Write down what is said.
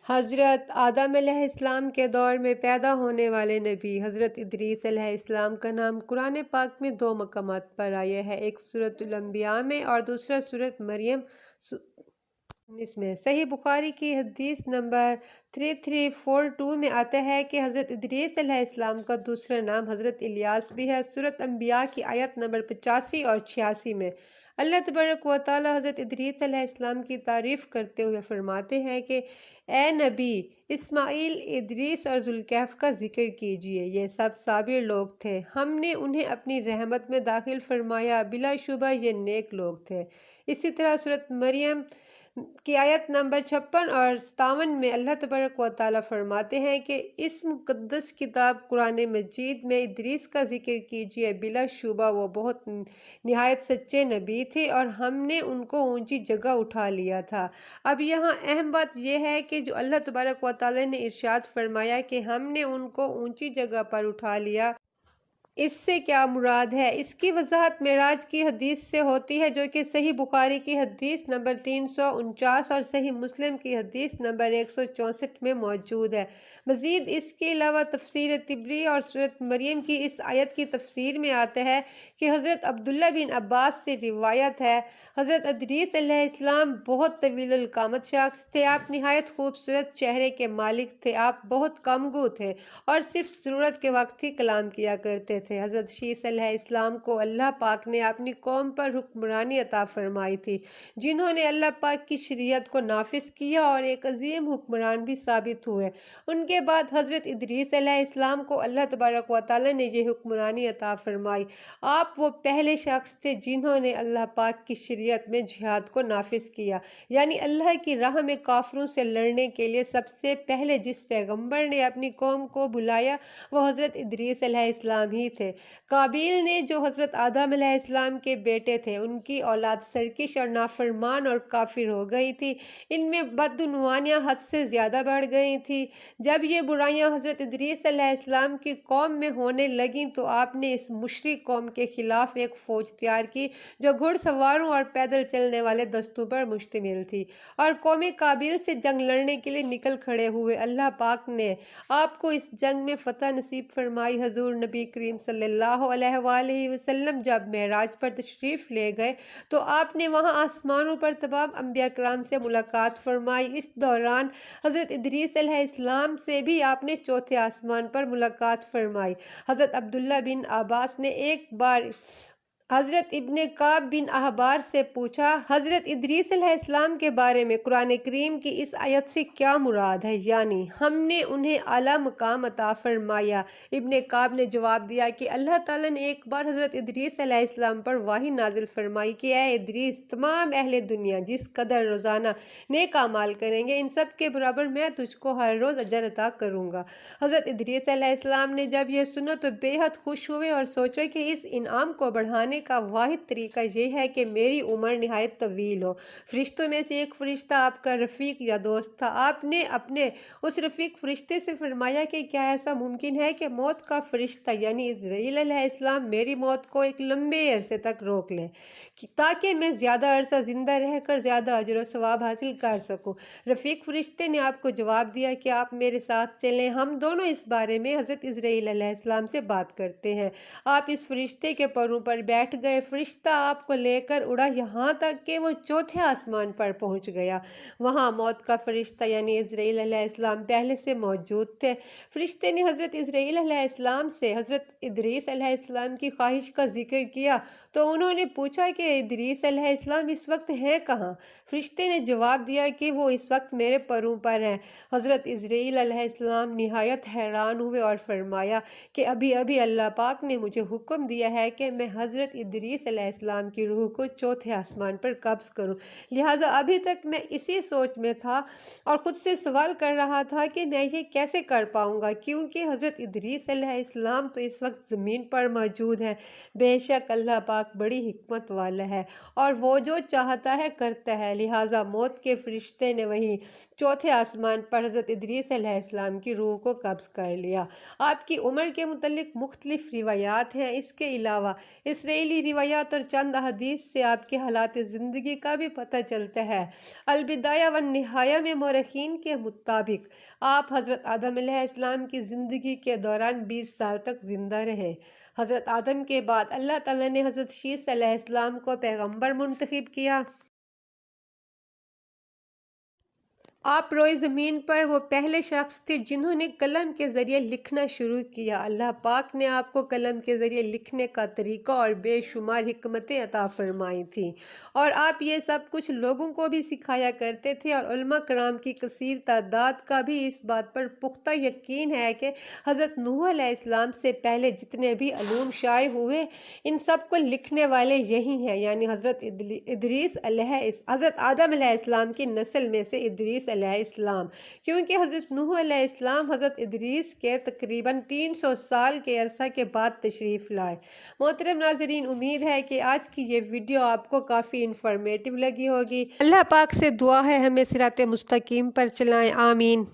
حضرت آدم علیہ السلام کے دور میں پیدا ہونے والے نبی حضرت ادریس علیہ السلام کا نام قرآن پاک میں 2 مقامات پر آیا ہے، ایک سورۃ الانبیاء میں اور دوسرا سورۃ مریم 19 میں۔ صحیح بخاری کی حدیث نمبر 3342 میں آتا ہے کہ حضرت ادریس علیہ السلام کا دوسرا نام حضرت الیاس بھی ہے۔ سورۃ انبیاء کی آیت نمبر 85 اور 86 میں اللہ تبارک و تعالی حضرت ادریس علیہ السلام کی تعریف کرتے ہوئے فرماتے ہیں کہ اے نبی، اسماعیل، ادریس اور ذوالکفل کا ذکر کیجیے، یہ سب صابر لوگ تھے، ہم نے انہیں اپنی رحمت میں داخل فرمایا، بلا شبہ یہ نیک لوگ تھے۔ اسی طرح سورۃ مریم کی آیت نمبر 56 اور 57 میں اللہ تبارک و تعالیٰ فرماتے ہیں کہ اس مقدس کتاب قرآن مجید میں ادریس کا ذکر کیجیے، بلا شبہ وہ بہت نہایت سچے نبی تھے اور ہم نے ان کو اونچی جگہ اٹھا لیا تھا۔ اب یہاں اہم بات یہ ہے کہ جو اللہ تبارک و تعالیٰ نے ارشاد فرمایا کہ ہم نے ان کو اونچی جگہ پر اٹھا لیا، اس سے کیا مراد ہے؟ اس کی وضاحت معراج کی حدیث سے ہوتی ہے جو کہ صحیح بخاری کی حدیث نمبر 349 اور صحیح مسلم کی حدیث نمبر 164 میں موجود ہے۔ مزید اس کے علاوہ تفسیر طبری اور سورۃ مریم کی اس آیت کی تفسیر میں آتا ہے کہ حضرت عبداللہ بن عباس سے روایت ہے، حضرت ادریس علیہ السلام بہت طویل القامت شخص تھے، آپ نہایت خوبصورت چہرے کے مالک تھے، آپ بہت کم گو تھے اور صرف ضرورت کے وقت ہی کلام کیا کرتے تھے۔ حضرت شیس علیہ السلام کو اللہ پاک نے اپنی قوم پر حکمرانی عطا فرمائی تھی، جنہوں نے اللہ پاک کی شریعت کو نافذ کیا اور ایک عظیم حکمران بھی ثابت ہوئے۔ ان کے بعد حضرت ادریس علیہ السلام کو اللہ تبارک و تعالیٰ نے یہ حکمرانی عطا فرمائی۔ آپ وہ پہلے شخص تھے جنہوں نے اللہ پاک کی شریعت میں جہاد کو نافذ کیا، یعنی اللہ کی راہ میں کافروں سے لڑنے کے لیے سب سے پہلے جس پیغمبر نے اپنی قوم کو بلایا وہ حضرت ادریس علیہ السلام ہی تھے۔ قابیل نے جو حضرت آدم علیہ السلام کے بیٹے تھے، ان کی اولاد سرکش اور نافرمان اور کافر ہو گئی تھی، ان میں بدعنوانیاں حد سے زیادہ بڑھ گئی تھیں۔ جب یہ برائیاں حضرت ادریس علیہ السلام کی قوم میں ہونے لگیں تو آپ نے اس مشرک قوم کے خلاف ایک فوج تیار کی جو گھڑ سواروں اور پیدل چلنے والے دستوں پر مشتمل تھی، اور قوم قابیل سے جنگ لڑنے کے لیے نکل کھڑے ہوئے۔ اللہ پاک نے آپ کو اس جنگ میں فتح نصیب فرمائی۔ حضور نبی کریم صلی اللہ علیہ وآلہ وسلم جب معراج پر تشریف لے گئے تو آپ نے وہاں آسمانوں پر تمام انبیاء کرام سے ملاقات فرمائی۔ اس دوران حضرت ادریس علیہ السلام سے بھی آپ نے چوتھے آسمان پر ملاقات فرمائی۔ حضرت عبداللہ بن عباس نے ایک بار حضرت ابن کعب بن احبار سے پوچھا، حضرت ادریس علیہ السلام کے بارے میں قرآن کریم کی اس آیت سے کیا مراد ہے، یعنی ہم نے انہیں اعلیٰ مقام عطا فرمایا؟ ابن کعب نے جواب دیا کہ اللہ تعالیٰ نے ایک بار حضرت ادریس علیہ السلام پر وحی نازل فرمائی کہ اے ادریس، تمام اہل دنیا جس قدر روزانہ نیک اعمال کریں گے، ان سب کے برابر میں تجھ کو ہر روز اجر عطا کروں گا۔ حضرت ادریس علیہ السلام نے جب یہ سنا تو بے حد خوش ہوئے اور سوچا کہ اس انعام کو بڑھانے کا واحد طریقہ یہ ہے کہ میری عمر نہایت طویل ہو۔ فرشتوں میں سے ایک فرشتہ آپ کا رفیق یا دوست تھا، آپ نے اپنے اس رفیق فرشتے سے فرمایا کہ کیا ایسا ممکن ہے کہ موت کا فرشتہ یعنی عزرائیل علیہ السلام میری موت کو ایک لمبے عرصے تک روک لے تاکہ میں زیادہ عرصہ زندہ رہ کر زیادہ اجر و ثواب حاصل کر سکوں؟ رفیق فرشتے نے آپ کو جواب دیا کہ آپ میرے ساتھ چلیں، ہم دونوں اس بارے میں حضرت عزرائیل علیہ السلام سے بات کرتے ہیں۔ آپ اس فرشتے کے پروں پر بیٹھ گئے، فرشتہ آپ کو لے کر اڑا یہاں تک کہ وہ چوتھے آسمان پر پہنچ گیا۔ وہاں موت کا فرشتہ یعنی عزرائیل علیہ السلام پہلے سے موجود تھے۔ فرشتے نے حضرت عزرائیل علیہ السلام سے حضرت ادریس علیہ السلام کی خواہش کا ذکر کیا تو انہوں نے پوچھا کہ ادریس علیہ السلام اس وقت ہیں کہاں؟ فرشتے نے جواب دیا کہ وہ اس وقت میرے پروں پر ہیں۔ حضرت عزرائیل علیہ السلام نہایت حیران ہوئے اور فرمایا کہ ابھی ابھی اللہ پاک نے مجھے حکم دیا ہے کہ میں حضرت ادریس علیہ السلام کی روح کو چوتھے آسمان پر قبض کروں، لہٰذا ابھی تک میں اسی سوچ میں تھا اور خود سے سوال کر رہا تھا کہ میں یہ کیسے کر پاؤں گا، کیونکہ حضرت ادریس علیہ السلام تو اس وقت زمین پر موجود ہیں۔ بے شک اللہ پاک بڑی حکمت والا ہے اور وہ جو چاہتا ہے کرتا ہے، لہٰذا موت کے فرشتے نے وہیں چوتھے آسمان پر حضرت ادریس علیہ السلام کی روح کو قبض کر لیا۔ آپ کی عمر کے متعلق مختلف روایات ہیں۔ اس کے علاوہ اسرائیلی ملی روایات اور چند احادیث سے آپ کے حالات زندگی کا بھی پتہ چلتا ہے۔ البدایہ والنہایہ میں مورخین کے مطابق آپ حضرت آدم علیہ السلام کی زندگی کے دوران 20 سال تک زندہ رہے۔ حضرت آدم کے بعد اللہ تعالیٰ نے حضرت شیث علیہ السلام کو پیغمبر منتخب کیا۔ آپ روئے زمین پر وہ پہلے شخص تھے جنہوں نے قلم کے ذریعے لکھنا شروع کیا۔ اللہ پاک نے آپ کو قلم کے ذریعے لکھنے کا طریقہ اور بے شمار حکمتیں عطا فرمائی تھیں، اور آپ یہ سب کچھ لوگوں کو بھی سکھایا کرتے تھے، اور علماء کرام کی کثیر تعداد کا بھی اس بات پر پختہ یقین ہے کہ حضرت نوح علیہ السلام سے پہلے جتنے بھی علوم شائع ہوئے ان سب کو لکھنے والے یہی ہیں، یعنی حضرت آدم علیہ السلام کی نسل میں سے ادریس علیہ السلام، کیونکہ حضرت نوح علیہ السلام حضرت ادریس کے تقریباً 300 سال کے عرصہ کے بعد تشریف لائے۔ محترم ناظرین، امید ہے کہ آج کی یہ ویڈیو آپ کو کافی انفارمیٹیو لگی ہوگی۔ اللہ پاک سے دعا ہے ہمیں صراط مستقیم پر چلائیں، آمین۔